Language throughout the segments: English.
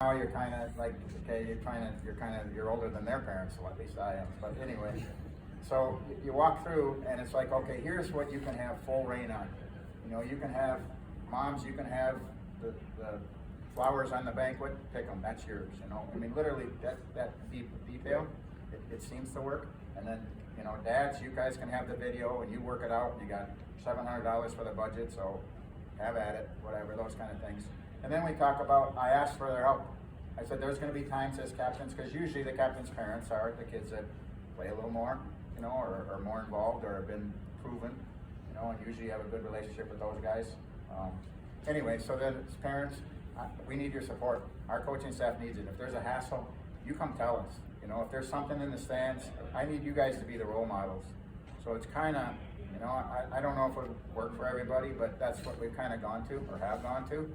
now you're kind of like, okay, you're older than their parents, well, at least I am, but anyway. So you walk through and it's like, okay, here's what you can have full reign on. You know, you can have moms, you can have the flowers on the banquet, pick them, that's yours, you know. I mean, literally, that detail, it seems to work. And then, you know, dads, you guys can have the video and you work it out. You got $700 for the budget, so have at it, whatever, those kind of things. And then we talk about, I asked for their help. I said there's going to be times as captains, because usually the captain's parents are the kids that play a little more, you know, or are more involved or have been proven, you know, and usually you have a good relationship with those guys. Anyway, so then as parents, we need your support. Our coaching staff needs it. If there's a hassle, you come tell us. You know, if there's something in the stands, I need you guys to be the role models. So it's kind of, you know, I don't know if it would work for everybody, but that's what we've kind of gone to or have gone to,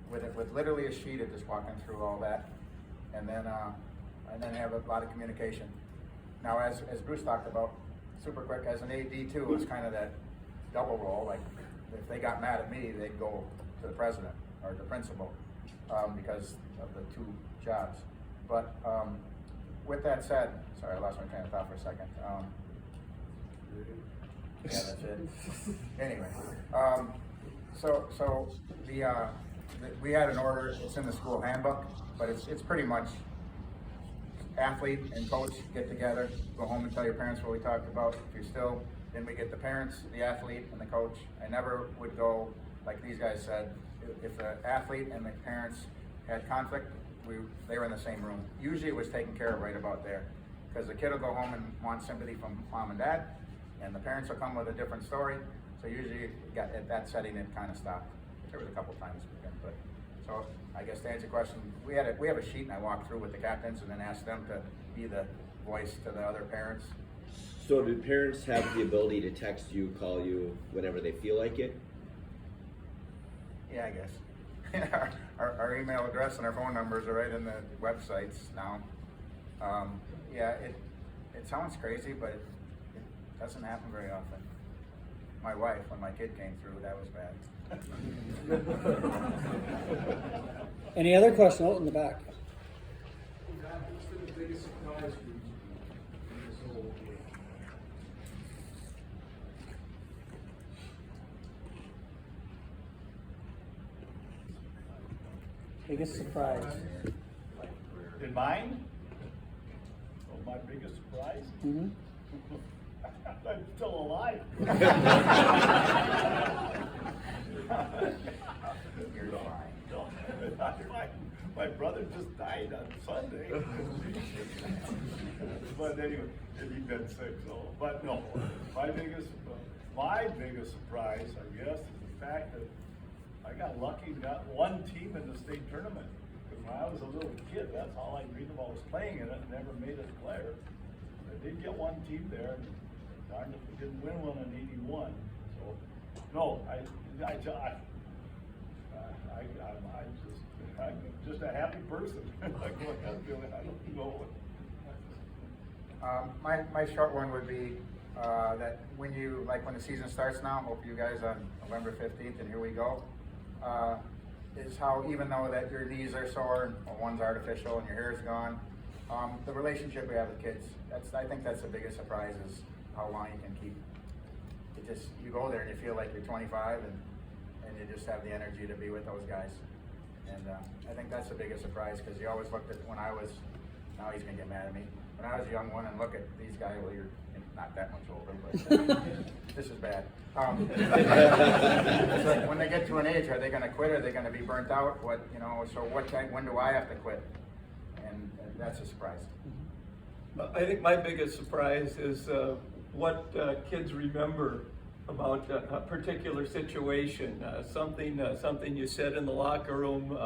with literally a sheet of just walking through all that, and then have a lot of communication. Now, as Bruce talked about, super quick, as an AD too, it's kind of that double role. Like if they got mad at me, they'd go to the president or the principal because of the two jobs. But with that said, sorry, I lost my train of thought for a second. Yeah, that's it. Anyway, so we had an order. It's in the school handbook, but it's pretty much athlete and coach get together, go home and tell your parents what we talked about. If you're still, then we get the parents, the athlete, and the coach. I never would go, like these guys said, if the athlete and the parents had conflict, they were in the same room. Usually it was taken care of right about there, because the kid will go home and want sympathy from mom and dad, and the parents will come with a different story. So usually at that setting it kind of stopped. There was a couple times, but so I guess to answer your question, we have a sheet and I walked through with the captains and then asked them to be the voice to the other parents. So do parents have the ability to text you, call you whenever they feel like it? Yeah, I guess. our email address and our phone numbers are right in the websites now. Yeah, it sounds crazy, but it doesn't happen very often. My wife, when my kid came through, that was bad. Any other question? Oh, in the back. What's been the biggest surprise for you in this whole game? Biggest surprise. In mine? Oh, my biggest surprise? Mm-hmm. I'm still alive. You're fine. My brother just died on Sunday. But anyway, he'd been sick, so, but no. My biggest surprise, I guess, is the fact that I got lucky and got one team in the state tournament. Because when I was a little kid, that's all I dreamed about was playing in it and never made it a player. I did get one team there, and darn if we didn't win one in '81. So, no, I'm just a happy person. I don't know. My short one would be that when the season starts now, hope you guys on November 15th, and here we go, is how even though that your knees are sore, or one's artificial and your hair's gone, the relationship we have with kids, I think that's the biggest surprise, is how long you can keep. You go there and you feel like you're 25 and you just have the energy to be with those guys. And I think that's the biggest surprise, because you always looked at now he's gonna get mad at me. When I was a young one and look at these guys, well, you're not that much older, but this is bad. It's like when they get to an age, are they gonna quit? Are they gonna be burnt out? So when do I have to quit? And that's a surprise. I think my biggest surprise is what kids remember about a particular situation, something you said in the locker room,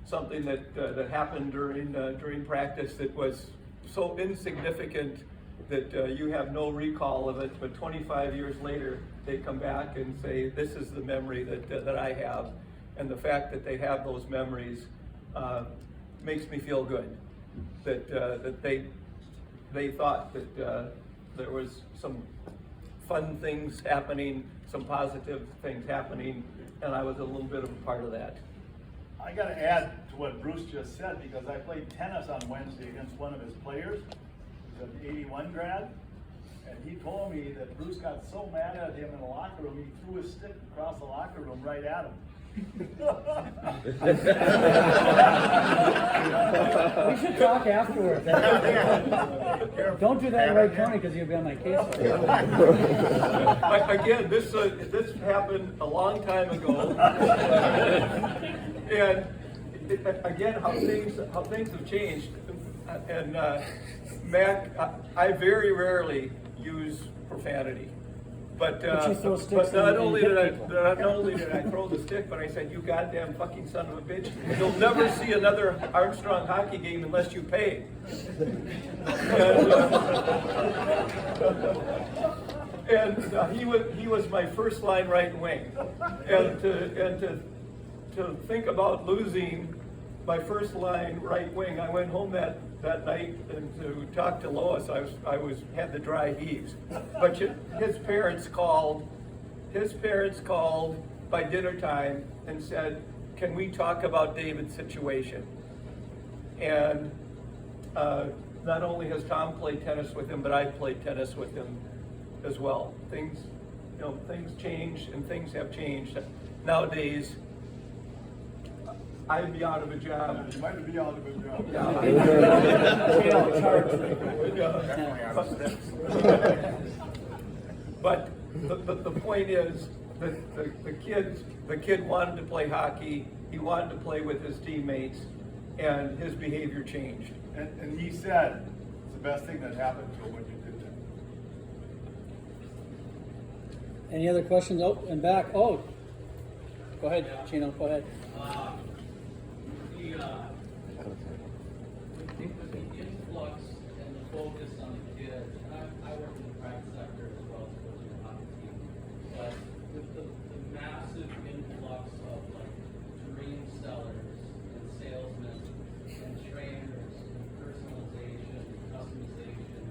something that happened during practice that was so insignificant that you have no recall of it, but 25 years later they come back and say, this is the memory that I have, and the fact that they have those memories makes me feel good, that they thought that there was some fun things happening, some positive things happening, and I was a little bit of a part of that. I got to add to what Bruce just said, because I played tennis on Wednesday against one of his players. He's an 81 grad. And he told me that Bruce got so mad at him in the locker room, he threw his stick across the locker room right at him. We should talk afterwards. Don't do that in Wright County because you'll be on my case. Again, this happened a long time ago. And again, how things have changed. And Mac, I very rarely use profanity. But you throw sticks not and only hit did I people. not only did I throw the stick, but I said, "You goddamn fucking son of a bitch! You'll never see another Armstrong hockey game unless you pay." And he was my first line right wing, and to think about losing my first line right wing, I went home that night and to talk to Lois. I had the dry heaves, but his parents called by dinner time and said, "Can we talk about David's situation?" And not only has Tom played tennis with him, but I've played tennis with him as well. Things change, and things have changed. Nowadays, I'd be out of a job. You might be out of a job. Definitely out of sticks. But the point is that the kid wanted to play hockey. He wanted to play with his teammates, and his behavior changed. And he said, it's the best thing that happened to him when you did that. Any other questions? Oh, and back. Oh, go ahead, Chino. Go ahead. With the influx and the focus on the kids, and I work in the private sector as well as coaching the hockey team, but with the massive influx of like dream sellers and salesmen and trainers and personalization and customization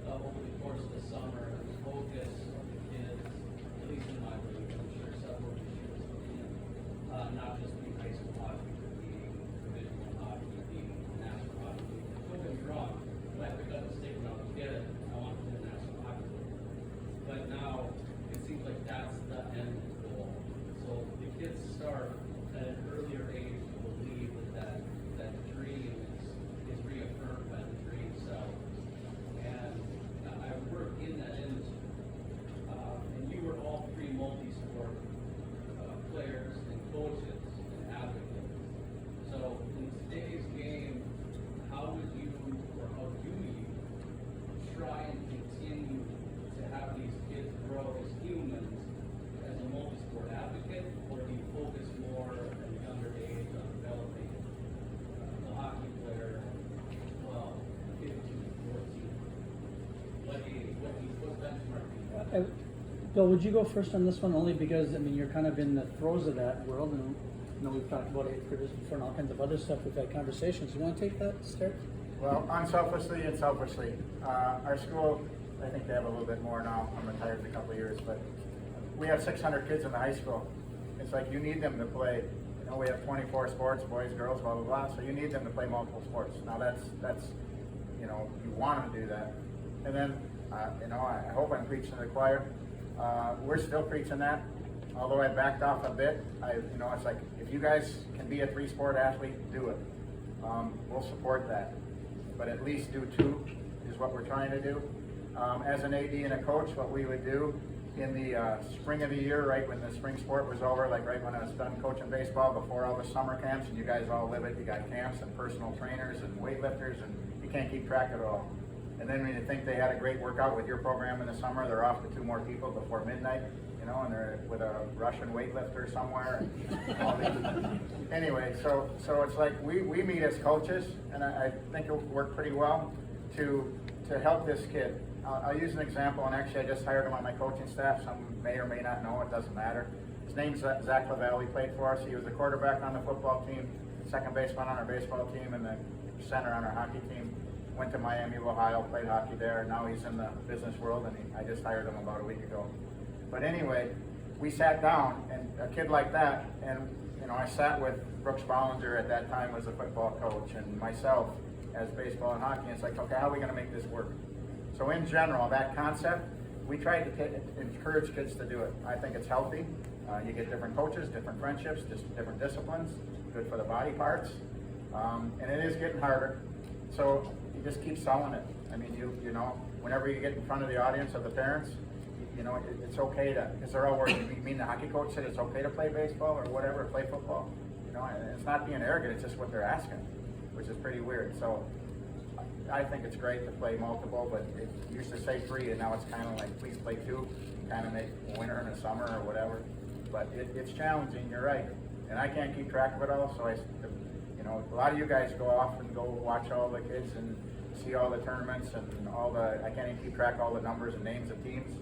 over the course of the summer, the focus of the kids, at least in my league, I'm sure several of the years not just being high school hockey, but being Division I hockey, being national hockey league. Don't get me wrong, when I picked up the stick when I was a kid, I wanted to be in the national hockey league. But now, it seems like that's the end goal. So the kids start at an earlier age to believe that dream is reaffirmed by the dream self. And I work in that industry. And you were all three multi-sport players and coaches and advocates. So in today's game, how would you, or how do you, try and continue to have these kids grow as humans as a multi-sport advocate, or do you focus more at a younger age on developing the hockey player, well, 15, 14? What benchmark do you have? Bill, would you go first on this one, only because, I mean, you're kind of in the throes of that world, and you know, we've talked about it for this before and all kinds of other stuff, we've had conversations. You want to take that, Start? Well, unselfishly and selfishly, our school, I think they have a little bit more now. I'm retired in a couple of years, but we have 600 kids in the high school. It's like you need them to play. You know, we have 24 sports, boys, girls, blah, blah, blah. So you need them to play multiple sports. Now that's you know, you want them to do that. And then, you know, I hope I'm preaching to the choir. We're still preaching that, although I backed off a bit. You know, it's like, if you guys can be a 3-sport athlete, do it. We'll support that. But at least do 2 is what we're trying to do. As an AD and a coach, what we would do in the spring of the year, right when the spring sport was over, like right when I was done coaching baseball, before all the summer camps, and you guys all live it, you got camps and personal trainers and weightlifters, and you can't keep track of it all. And then when you think they had a great workout with your program in the summer, they're off to 2 more people before midnight, you know, and they're with a Russian weightlifter somewhere. And all these. Anyway, so it's like we meet as coaches, and I think it'll work pretty well to help this kid. I'll use an example, and actually I just hired him on my coaching staff. Some may or may not know, it doesn't matter. His name's Zach Lavelle. He played for us. He was the quarterback on the football team, second baseman on our baseball team, and the center on our hockey team. Went to Miami, Ohio, played hockey there. Now he's in the business world, and I just hired him about a week ago. But anyway, we sat down, and a kid like that, and you know, I sat with Brooks Bollinger at that time was a football coach, and myself as baseball and hockey. And it's like, okay, how are we going to make this work? So in general, that concept, we tried to encourage kids to do it. I think it's healthy. You get different coaches, different friendships, just different disciplines, good for the body parts. And it is getting harder. So you just keep selling it. I mean, you know, whenever you get in front of the audience of the parents, you know, it's okay to, because they're all worried. You mean the hockey coach said it's okay to play baseball or whatever, play football? You know, and it's not being arrogant, it's just what they're asking, which is pretty weird. So I think it's great to play multiple, but it used to say 3, and now it's kind of like, please play 2, kind of make a winter and a summer or whatever. But it's challenging, you're right. And I can't keep track of it all, so you know, a lot of you guys go off and go watch all the kids and see all the tournaments and all the, I can't even keep track of all the numbers and names of teams.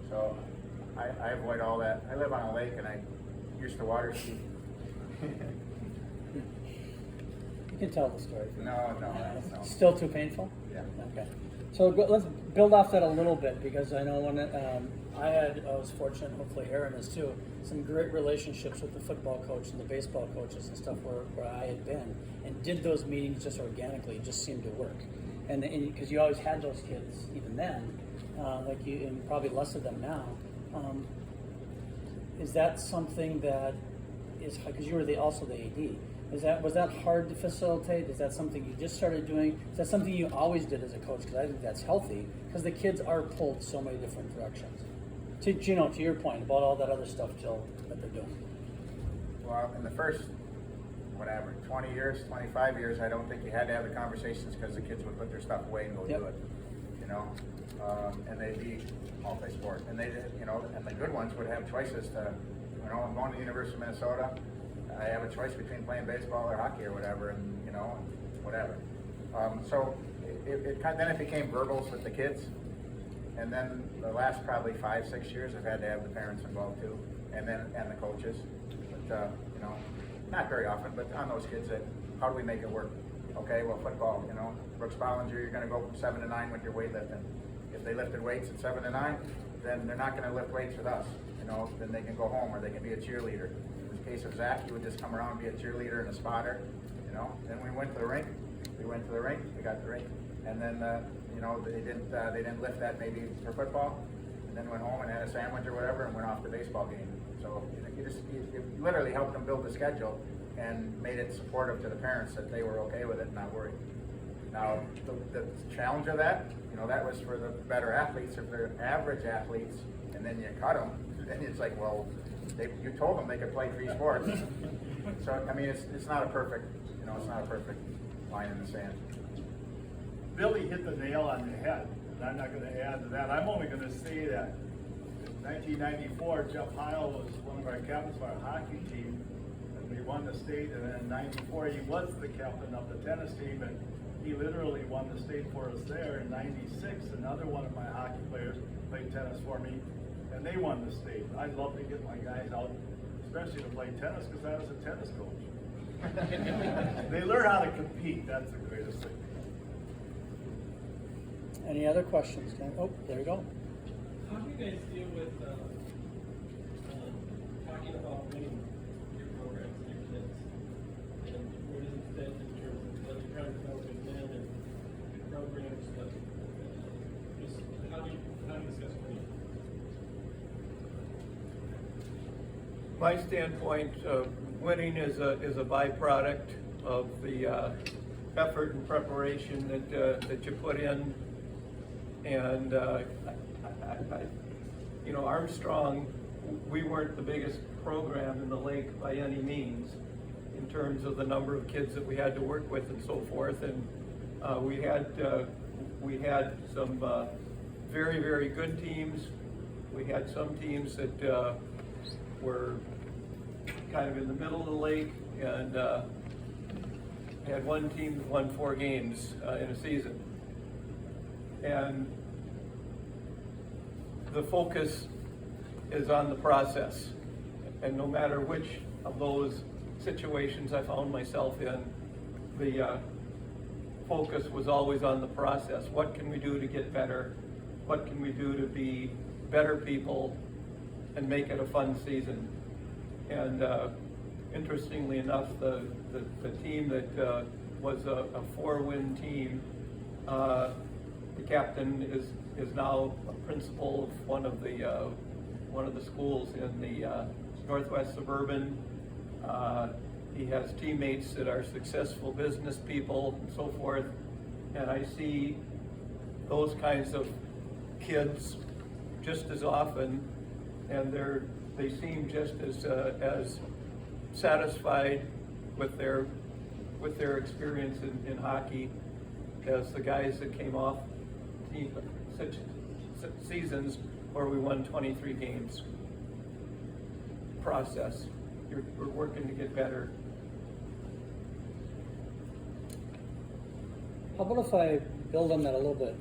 So I avoid all that. I live on a lake and I used to water ski. You can tell the story. No. Still too painful? Yeah. Okay. So let's build off that a little bit, because I know when I was fortunate, hopefully Aaron is too, some great relationships with the football coach and the baseball coaches and stuff where I had been, and did those meetings just organically. It just seemed to work. And because you always had those kids even then, like you, and probably less of them now. Is that something that is, because you were also the AD, was that hard to facilitate? Is that something you just started doing? Is that something you always did as a coach? Because I think that's healthy, because the kids are pulled so many different directions. To your point about all that other stuff, Jill, that they're doing. Well, in the first, 20 years, 25 years, I don't think you had to have the conversations, because the kids would put their stuff away and go do it. You know, and they'd be multi-sport, and they, you know, and the good ones would have choices to, you know, I'm going to the University of Minnesota. I have a choice between playing baseball or hockey or whatever, and you know, whatever. So then it became verbals with the kids, and then the last probably 5-6 years, I've had to have the parents involved too, and the coaches. But you know, not very often, but on those kids, that how do we make it work? Okay, well, football, you know, Brooks Bollinger, you're going to go from 7 to 9 with your weightlifting. If they lifted weights at 7 to 9, then they're not going to lift weights with us. You know, then they can go home, or they can be a cheerleader. In the case of Zach, he would just come around and be a cheerleader and a spotter. You know, then we went to the rink. We got the rink, and then you know, they didn't lift that maybe for football, and then went home and had a sandwich or whatever and went off to the baseball game. So you literally helped them build the schedule and made it supportive to the parents that they were okay with it and not worried. Now, the challenge of that, you know, that was for the better athletes. If they're average athletes and then you cut them, then it's like, well, you told them they could play 3 sports. So, I mean, it's not a perfect, you know, it's not a perfect line in the sand. Billy hit the nail on the head, and I'm not going to add to that. I'm only going to say that in 1994, Jeff Heil was one of our captains of our hockey team, and we won the state. And then in '94, he was the captain of the tennis team, and he literally won the state for us there. In '96, another one of my hockey players played tennis for me, and they won the state. I'd love to get my guys out, especially to play tennis, because I was a tennis coach. They learn how to compete. That's the greatest thing. Any other questions? Oh, there you go. How do you guys deal with talking about winning your programs and your kids? And where does it stand in terms of what you're trying to develop and win and your programs? Just how do you discuss winning? My standpoint, winning is a byproduct of the effort and preparation that you put in. And you know, Armstrong, we weren't the biggest program in the lake by any means in terms of the number of kids that we had to work with and so forth. And we had some very, very good teams. We had some teams that were kind of in the middle of the lake, and had one team that won 4 games in a season. And the focus is on the process. And no matter which of those situations I found myself in, the focus was always on the process. What can we do to get better? What can we do to be better people and make it a fun season? And interestingly enough, the team that was a 4-win team, the captain is now a principal of one of the schools in the Northwest Suburban. He has teammates that are successful business people and so forth, and I see those kinds of kids just as often, and they seem just as satisfied with their experience in hockey as the guys that came off such seasons where we won 23 games. Process. We're working to get better. How about if I build on that a little bit?